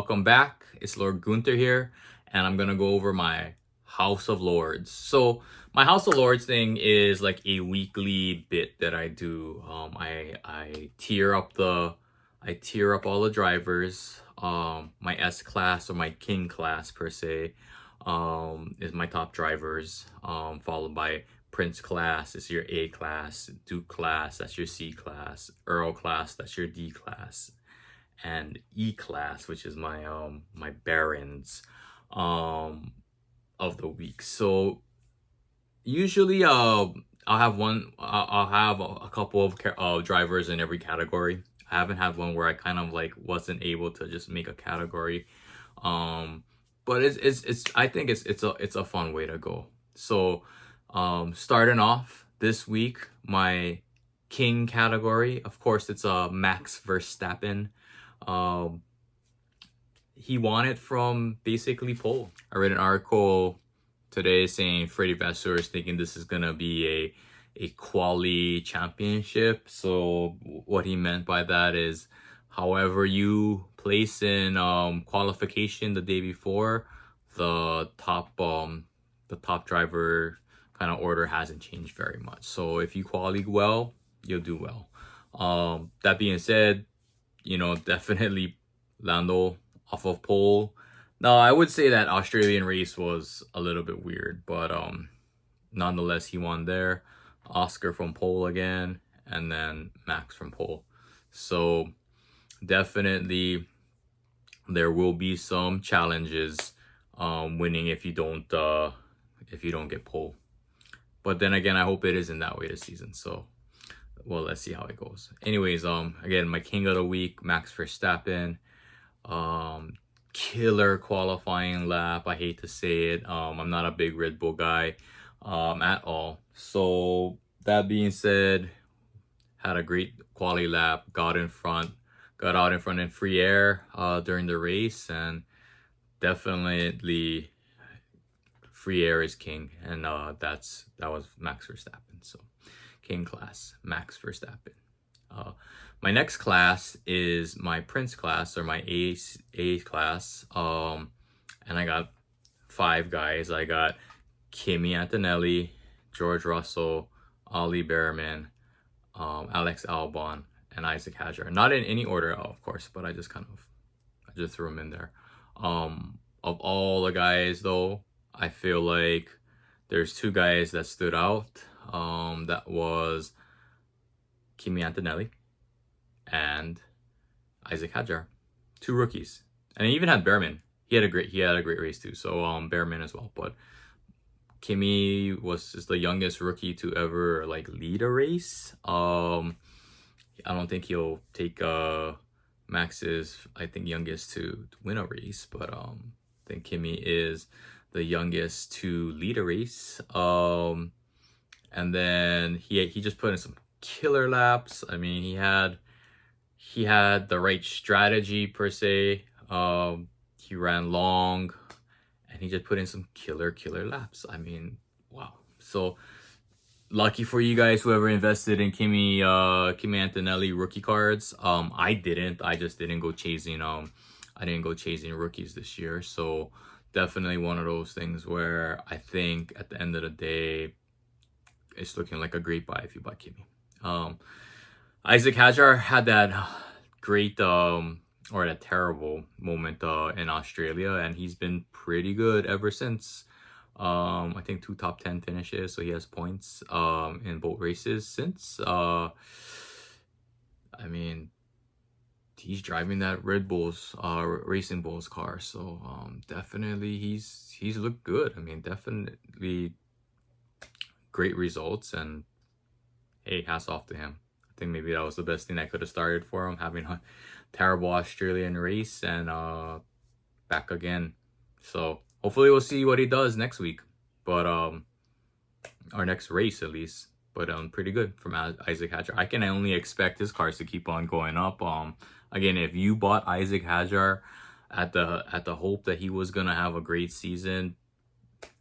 welcome back. It's Lord Gunther here, and I'm gonna go over my House of Lords. So my House of Lords thing is like a weekly bit that I do. I tier up all the drivers. My S class or my King class per se, is my top drivers. Followed by Prince class is your A class, Duke class that's your C class, Earl class that's your D class, and E class, which is my my barons of the week. So usually I'll have a couple of drivers in every category. I haven't had one where I kind of like wasn't able to just make a category. But it's I think it's a fun way to go. So starting off this week, my King category, of course, it's Max Verstappen. He won it from basically pole. I read an article today saying Freddie Vasseur is thinking this is gonna be a quali championship. So what he meant by that is, however you place in qualification the day before, the top driver kind of order hasn't changed very much. So if you quali well, you'll do well. That being said, definitely Lando off of pole. Now, I would say that Australian race was a little bit weird, but nonetheless, he won there. Oscar from pole again, and then Max from pole. So definitely there will be some challenges winning if you don't get pole. But then again, I hope it isn't that way this season. So well, let's see how it goes. Anyways, again, my King of the week, Max Verstappen. Killer qualifying lap. I hate to say it. I'm not a big Red Bull guy at all. So that being said, had a great quality lap, got out in front in free air during the race, and definitely free air is king, and that was Max Verstappen. So King class, Max Verstappen. My next class is my Prince class, or my A class. And I got 5 guys. I got Kimi Antonelli, George Russell, Ollie Behrman, Alex Albon, and Isaac Hadjar. Not in any order, of course, but I just threw them in there. Of all the guys, though, I feel like there's 2 guys that stood out. That was Kimi Antonelli and Isaac Hadjar, 2 rookies, and he even had Behrman. He had a great race too. So Behrman as well, but Kimi was just the youngest rookie to ever like lead a race. I don't think he'll take Max's youngest to win a race, but I think Kimi is the youngest to lead a race. And then he just put in some killer laps. I mean, he had the right strategy per se. He ran long, and he just put in some killer laps. I mean, wow. So lucky for you guys, whoever invested in Kimi Antonelli rookie cards. I didn't. I just didn't go chasing. I didn't go chasing rookies this year. So definitely one of those things where I think at the end of the day, it's looking like a great buy if you buy Kimi. Isaac Hadjar had that great or that terrible moment in Australia, and he's been pretty good ever since. I think 2 top 10 finishes, so he has points in both races since. I mean, he's driving that Red Bull's Racing Bulls car, so definitely he's looked good. I mean, definitely great results, and hey, hats off to him. I think maybe that was the best thing I could have started for him, having a terrible Australian race and back again. So hopefully we'll see what he does next week, but our next race at least. But pretty good from Isaac Hadjar. I can only expect his cars to keep on going up. Again, if you bought Isaac Hadjar at the hope that he was gonna have a great season,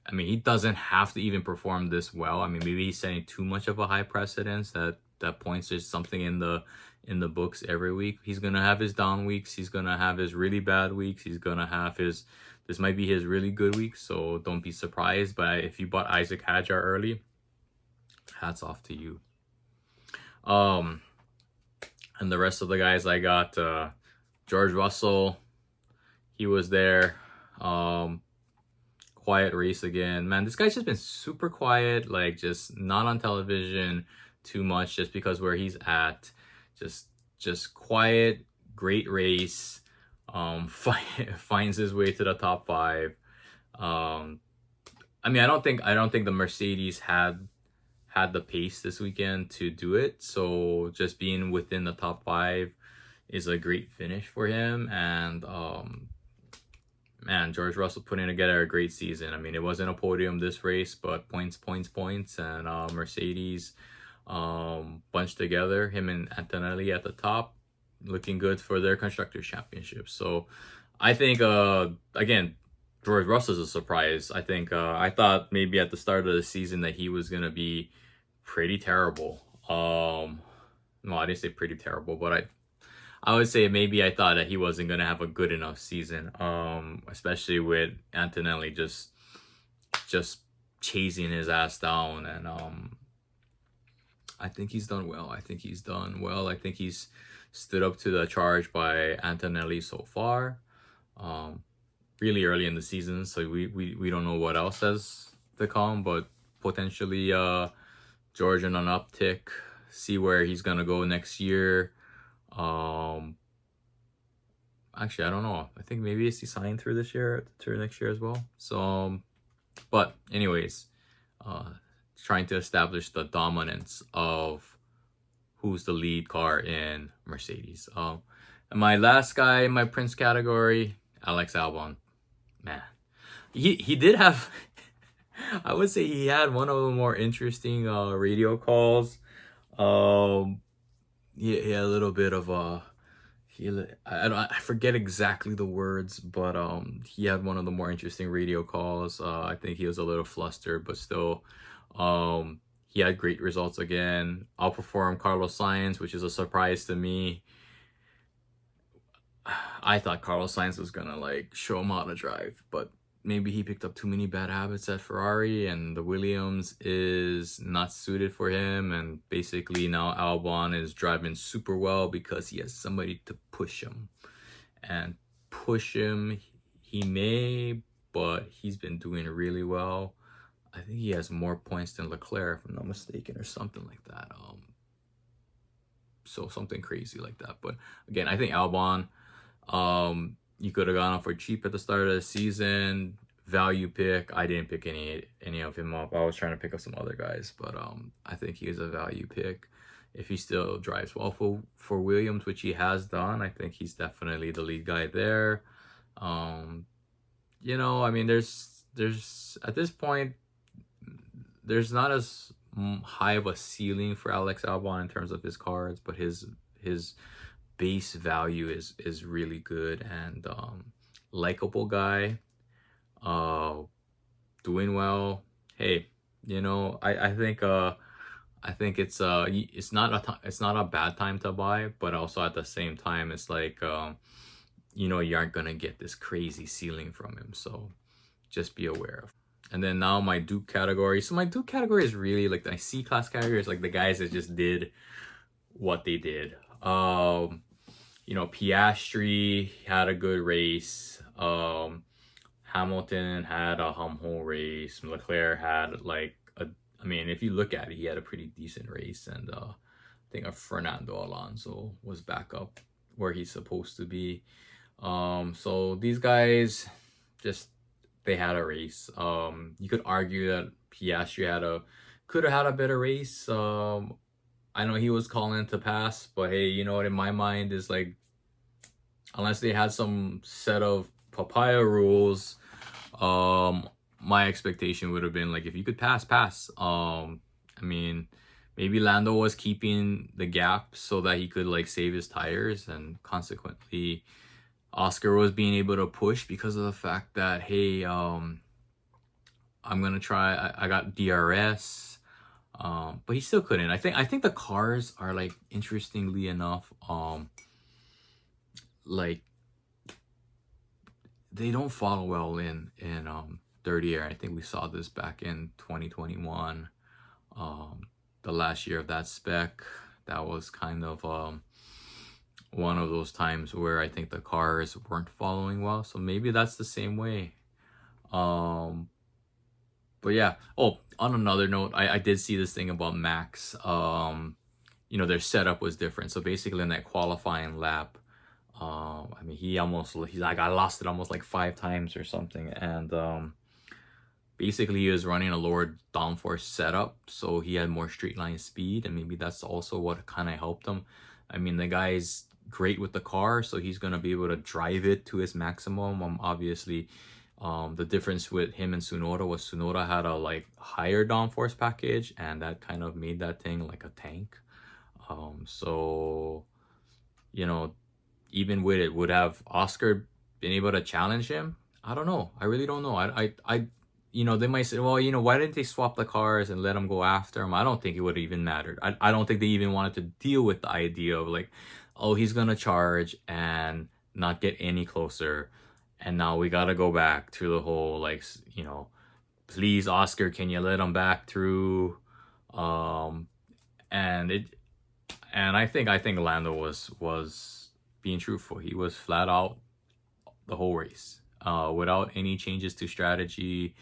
I mean, he doesn't have to even perform this well. I mean, maybe he's setting too much of a high precedence that that points. There's something in the books every week. He's gonna have his down weeks. He's gonna have his really bad weeks. He's gonna have his, this might be his really good week. So don't be surprised. But if you bought Isaac Hadjar early, hats off to you. And the rest of the guys, I got George Russell. He was there. Quiet race again. Man, this guy's just been super quiet, like just not on television too much, just because where he's at. Just quiet, great race. Finds his way to the top 5. I mean, I don't think the Mercedes had the pace this weekend to do it. So just being within the top 5 is a great finish for him. And man, George Russell putting together a great season. I mean, it wasn't a podium this race, but points, and Mercedes bunched together. Him and Antonelli at the top, looking good for their Constructors' Championship. So I think, again, George Russell's a surprise. I think I thought maybe at the start of the season that he was going to be pretty terrible. No, I didn't say pretty terrible, but I would say maybe I thought that he wasn't going to have a good enough season, especially with Antonelli just chasing his ass down. And I think he's done well. I think he's stood up to the charge by Antonelli so far. Really early in the season, so we don't know what else has to come, but potentially George on an uptick. See where he's gonna go next year. Actually, I don't know. I think maybe is he signed through next year as well. So, but anyways, trying to establish the dominance of who's the lead car in Mercedes. And my last guy in my Prince category, Alex Albon. Man, he did have. I would say he had one of the more interesting radio calls. He had a little bit of I forget exactly the words, but he had one of the more interesting radio calls. I think he was a little flustered, but still, he had great results again. Outperformed Carlos Sainz, which is a surprise to me. I thought Carlos Sainz was gonna like show him how to drive, but maybe he picked up too many bad habits at Ferrari, and the Williams is not suited for him. And basically now Albon is driving super well because he has somebody to push him. And push him, he may, but he's been doing really well. I think he has more points than Leclerc, if I'm not mistaken, or something like that. So something crazy like that. But again, I think Albon, you could have gone off for cheap at the start of the season. Value pick. I didn't pick any of him up. I was trying to pick up some other guys, but I think he is a value pick. If he still drives well for Williams, which he has done, I think he's definitely the lead guy there. You know, I mean, there's at this point, there's not as high of a ceiling for Alex Albon in terms of his cards, but his base value is really good. And likable guy, doing well. Hey, you know, I think it's not a bad time to buy, but also at the same time it's like you know, you aren't gonna get this crazy ceiling from him, so just be aware of. And then now my Duke category. So my Duke category is really like my C class category is like the guys that just did what they did. You know, Piastri had a good race. Hamilton had a humble race. Leclerc had like I mean, if you look at it, he had a pretty decent race. And I think Fernando Alonso was back up where he's supposed to be. So these guys just, they had a race. You could argue that Piastri could have had a better race. I know he was calling to pass, but hey, you know what, in my mind is like, unless they had some set of papaya rules, my expectation would have been like, if you could pass. I mean, maybe Lando was keeping the gap so that he could like save his tires, and consequently Oscar was being able to push because of the fact that, hey, I'm gonna try, I got DRS, But he still couldn't. I think the cars are like, interestingly enough, like they don't follow well in dirty air. I think we saw this back in 2021, the last year of that spec. That was kind of one of those times where I think the cars weren't following well. So maybe that's the same way. But yeah. Oh, on another note, I did see this thing about Max. Their setup was different. So basically in that qualifying lap, I mean, he's like, I lost it almost like 5 times or something. And basically he was running a lower downforce setup, so he had more straight line speed, and maybe that's also what kind of helped him. I mean, the guy's great with the car, so he's going to be able to drive it to his maximum. Obviously, the difference with him and Tsunoda was Tsunoda had a like higher downforce package, and that kind of made that thing like a tank. So even with it, would have Oscar been able to challenge him? I don't know. I really don't know. They might say, well, why didn't they swap the cars and let him go after him? I don't think it would have even mattered. I don't think they even wanted to deal with the idea of like, oh, he's gonna charge and not get any closer, and now we gotta go back to the whole like, please, Oscar, can you let him back through? And I think Lando was being truthful. He was flat out the whole race, without any changes to strategy.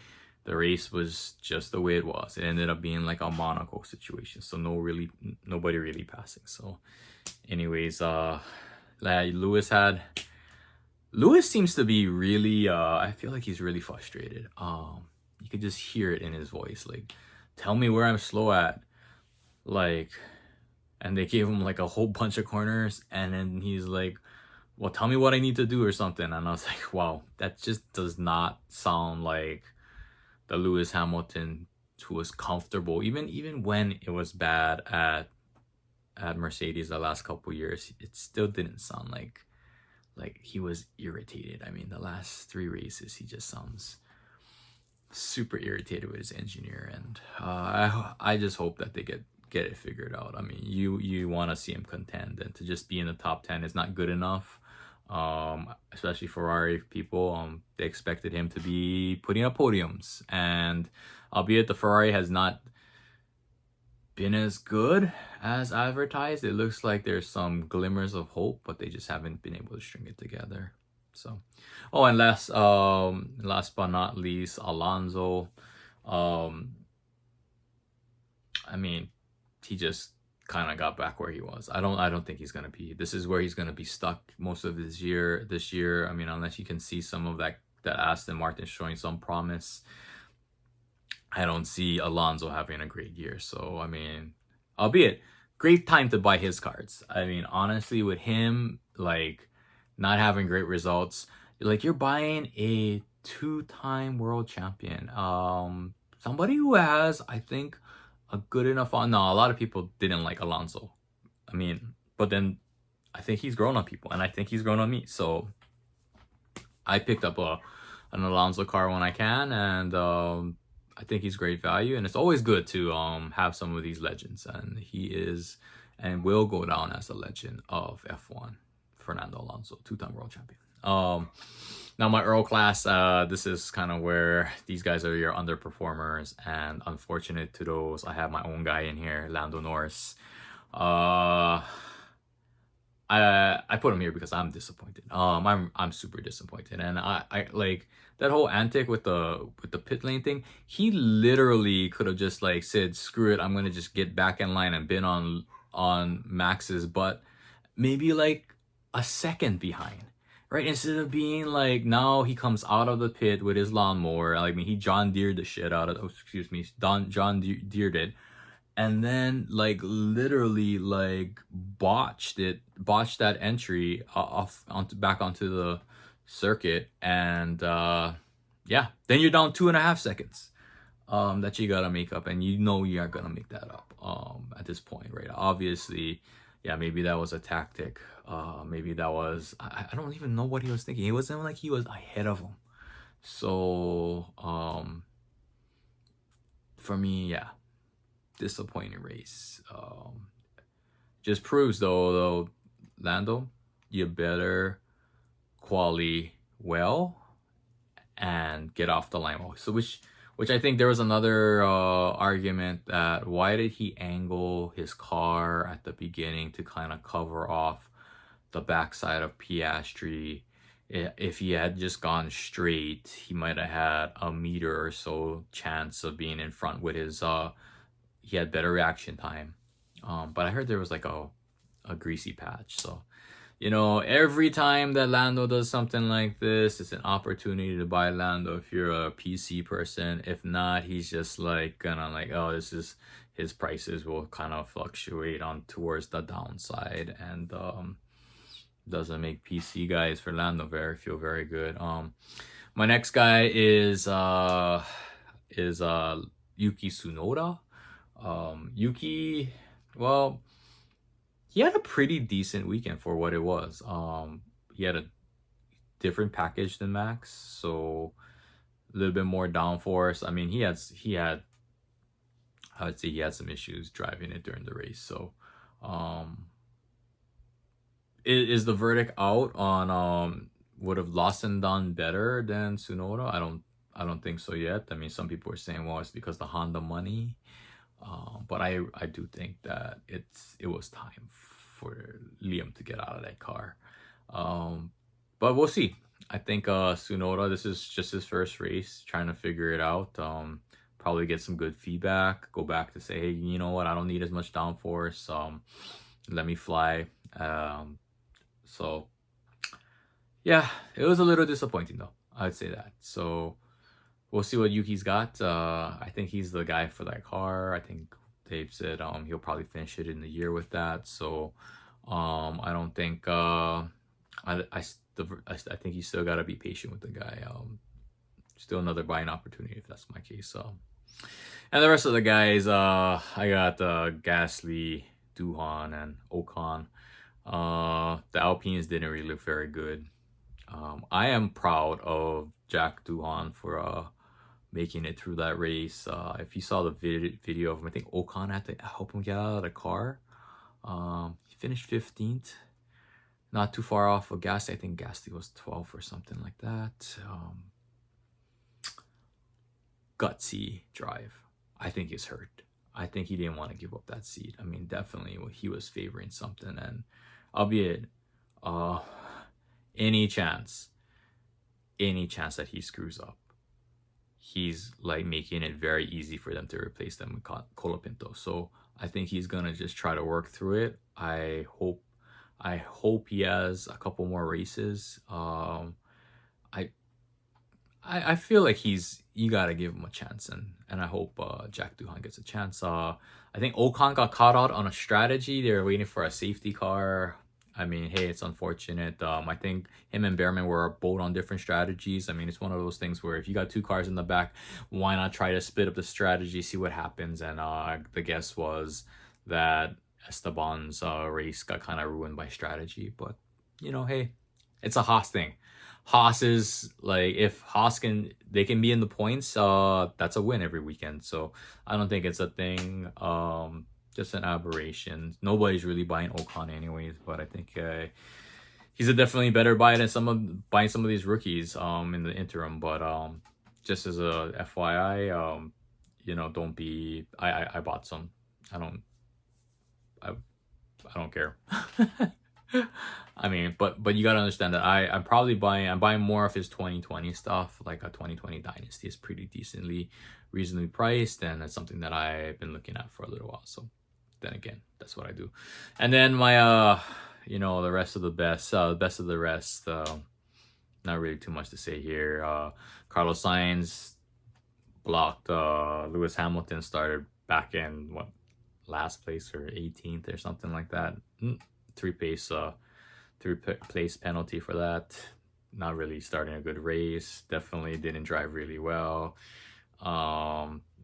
The race was just the way it was. It ended up being like a Monaco situation, so nobody really passing. So anyways, Lewis seems to be really, I feel like he's really frustrated. You could just hear it in his voice, like, tell me where I'm slow at, like. And they gave him like a whole bunch of corners, and then he's like, well, tell me what I need to do or something. And I was like, wow, that just does not sound like the Lewis Hamilton who was comfortable, even when it was bad at Mercedes the last couple years. It still didn't sound like he was irritated. I mean, the last 3 races, he just sounds super irritated with his engineer, and I just hope that they get it figured out. I mean, you want to see him contend, and to just be in the top 10 is not good enough. Especially Ferrari people, they expected him to be putting up podiums, and albeit the Ferrari has not been as good as advertised, it looks like there's some glimmers of hope, but they just haven't been able to string it together. So, oh, and last but not least, Alonso. I mean, he just kind of got back where he was. I don't think he's gonna be. This is where he's gonna be stuck most of this year. I mean, unless you can see some of that Aston Martin showing some promise, I don't see Alonso having a great year. So I mean, albeit great time to buy his cards. I mean, honestly, with him like not having great results, like you're buying a 2-time world champion, somebody who has, I think, a good enough on. No, a lot of people didn't like Alonso. I mean, but then I think he's grown on people, and I think he's grown on me. So I picked up an Alonso car when I can, and I think he's great value. And it's always good to have some of these legends, and he is and will go down as a legend of F1. Fernando Alonso, 2-time world champion. Now my Earl class, this is kind of where these guys are your underperformers, and unfortunate to those, I have my own guy in here, Lando Norris. I put him here because I'm disappointed. I'm super disappointed, and I like that whole antic with the pit lane thing. He literally could have just like said, screw it, I'm gonna just get back in line and been on Max's butt, maybe like a second behind. Right, instead of being like, now he comes out of the pit with his lawnmower. I mean, he John Deered the shit out of. Oh, excuse me, John Deered it, and then like literally like botched that entry back onto the circuit, and yeah, then you're down 2.5 seconds that you gotta make up, and you aren't gonna make that up at this point, right? Obviously, yeah, maybe that was a tactic. Maybe that was, I don't even know what he was thinking. It wasn't like he was ahead of him. So for me, yeah, disappointing race. Just proves though, Lando, you better quali well and get off the line. So which I think there was another argument that why did he angle his car at the beginning to kind of cover off the backside of Piastri? If he had just gone straight, he might have had a meter or so chance of being in front with his he had better reaction time. But I heard there was like a greasy patch. So, you know, every time that Lando does something like this, it's an opportunity to buy Lando if you're a PC person. If not, he's just like gonna like, oh, this is his prices will kind of fluctuate on towards the downside, and doesn't make PC guys for Lando feel very good. My next guy is Yuki Tsunoda. Yuki, well, he had a pretty decent weekend for what it was. He had a different package than Max, so a little bit more downforce. I mean, he had I would say he had some issues driving it during the race. So, is the verdict out on would have Lawson done better than Tsunoda? I don't think so yet. I mean, some people are saying, well, it's because the Honda money. But I do think that it was time for Liam to get out of that car. But we'll see. I think Tsunoda, this is just his first race, trying to figure it out. Probably get some good feedback. Go back to say, hey, you know what? I don't need as much downforce. Let me fly. So yeah, it was a little disappointing though. I'd say that. So we'll see what Yuki's got. I think he's the guy for that car. I think Dave said he'll probably finish it in the year with that. So I don't think I think you still gotta be patient with the guy. Still another buying opportunity if that's my case. And the rest of the guys, I got Gasly, Duhan, and Ocon. The Alpines didn't really look very good. I am proud of Jack Duhan for making it through that race. If you saw the video of him, I think Ocon had to help him get out of the car. He finished 15th, not too far off of Gasly. I think Gasly was 12th or something like that. Gutsy drive. I think he's hurt. I think he didn't want to give up that seat. I mean, definitely he was favoring something, and albeit any chance that he screws up, he's like making it very easy for them to replace them with Colapinto. So I think he's gonna just try to work through it. I hope he has a couple more races. I feel like you gotta give him a chance, and I hope Jack Duhan gets a chance. I think Ocon got caught out on a strategy. They were waiting for a safety car. I mean, hey, it's unfortunate. I think him and Behrman were both on different strategies. I mean, it's one of those things where if you got two cars in the back, why not try to split up the strategy, see what happens? And the guess was that Esteban's race got kind of ruined by strategy. But, you know, hey, it's a Haas thing. Haas is like, if Haas can be in the points, that's a win every weekend. So I don't think it's a thing. Just an aberration. Nobody's really buying Ocon anyways, but I think he's a definitely better buy than buying some of these rookies in the interim. But just as a FYI, you know, don't be. I bought some. I don't care. I mean, but you gotta understand that I'm buying more of his 2020 stuff. Like a 2020 Dynasty is pretty reasonably priced, and that's something that I've been looking at for a little while. So then again, that's what I do. And then my you know, the rest of the best of the rest, not really too much to say here. Carlos Sainz blocked Lewis Hamilton, started back in last place or 18th or something like that. Three place penalty for that. Not really starting a good race. Definitely didn't drive really well.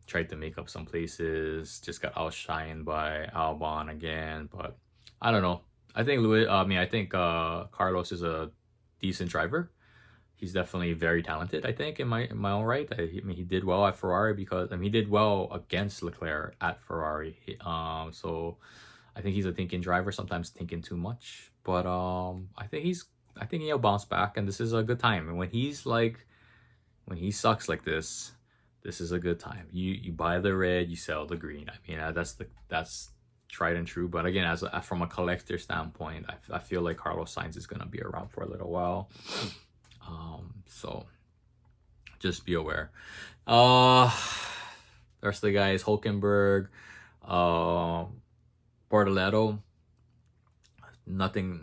Tried to make up some places. Just got outshined by Albon again. But I don't know. I think Carlos is a decent driver. he's definitely very talented, I think, in my own right. I mean, he did well at Ferrari because he did well against Leclerc at Ferrari. So I think he's a thinking driver, sometimes thinking too much. But I think he'll bounce back, and this is a good time. And when he sucks like this, this is a good time. You buy the red, you sell the green. I mean, that's tried and true. But again, from a collector standpoint, I feel like Carlos Sainz is gonna be around for a little while. So just be aware. The rest of the guys: Hulkenberg, Bortoleto. Nothing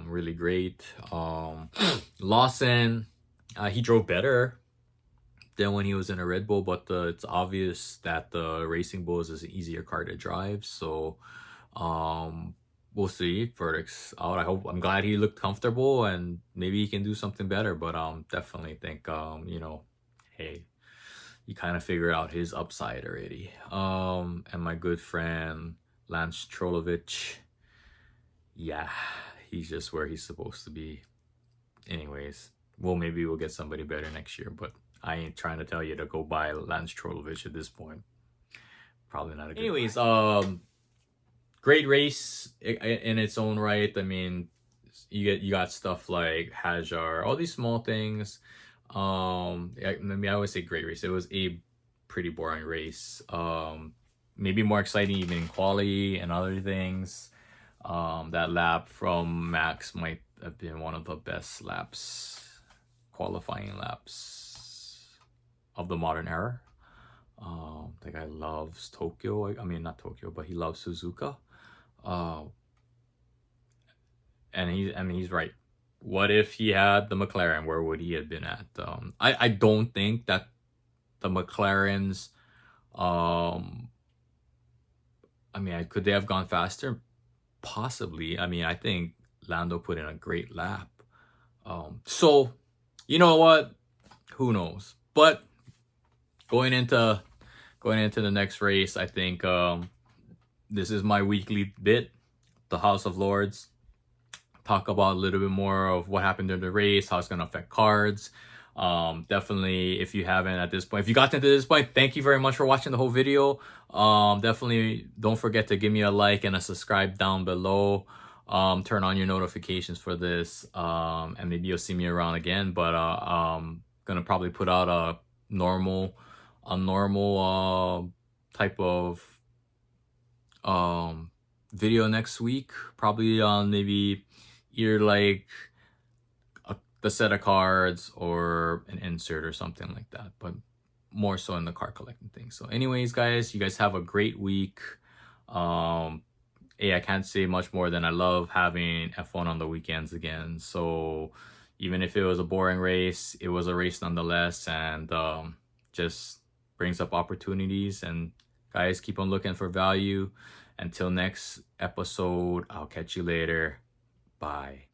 really great. Lawson, he drove better than when he was in a Red Bull, but it's obvious that the Racing Bulls is an easier car to drive. So we'll see. Verdict's out. I'm glad he looked comfortable, and maybe he can do something better. But definitely think hey, you kind of figured out his upside already. And my good friend Lance Trolovich, yeah, he's just where he's supposed to be. Anyways, well, maybe we'll get somebody better next year, but I ain't trying to tell you to go buy Lance Trolovich at this point. Probably not a good Anyways, great race in its own right. I mean, you got stuff like Hajar, all these small things. I mean, I always say great race. It was a pretty boring race. Maybe more exciting even in quality and other things. That lap from Max might have been one of the best qualifying laps of the modern era. The guy loves Tokyo. I mean, not Tokyo, but he loves Suzuka. And he's right. What if he had the McLaren? Where would he have been at? I don't think that the McLarens, I mean, could they have gone faster? Possibly. I mean, I think Lando put in a great lap. So, you know what? Who knows? But going into the next race, I think this is my weekly bit, the House of Lords. Talk about a little bit more of what happened during the race, how it's going to affect cards. Definitely, if you haven't at this point, if you got to this point, thank you very much for watching the whole video. Definitely don't forget to give me a like and a subscribe down below. Turn on your notifications for this, and maybe you'll see me around again. But gonna probably put out a normal type of video next week, probably on maybe either like the set of cards or an insert or something like that, but more so in the card collecting thing. So anyways, guys, you guys have a great week. Hey, I can't say much more than I love having F1 on the weekends again. So even if it was a boring race, it was a race nonetheless, and just brings up opportunities. And guys, keep on looking for value. Until next episode, I'll catch you later. Bye.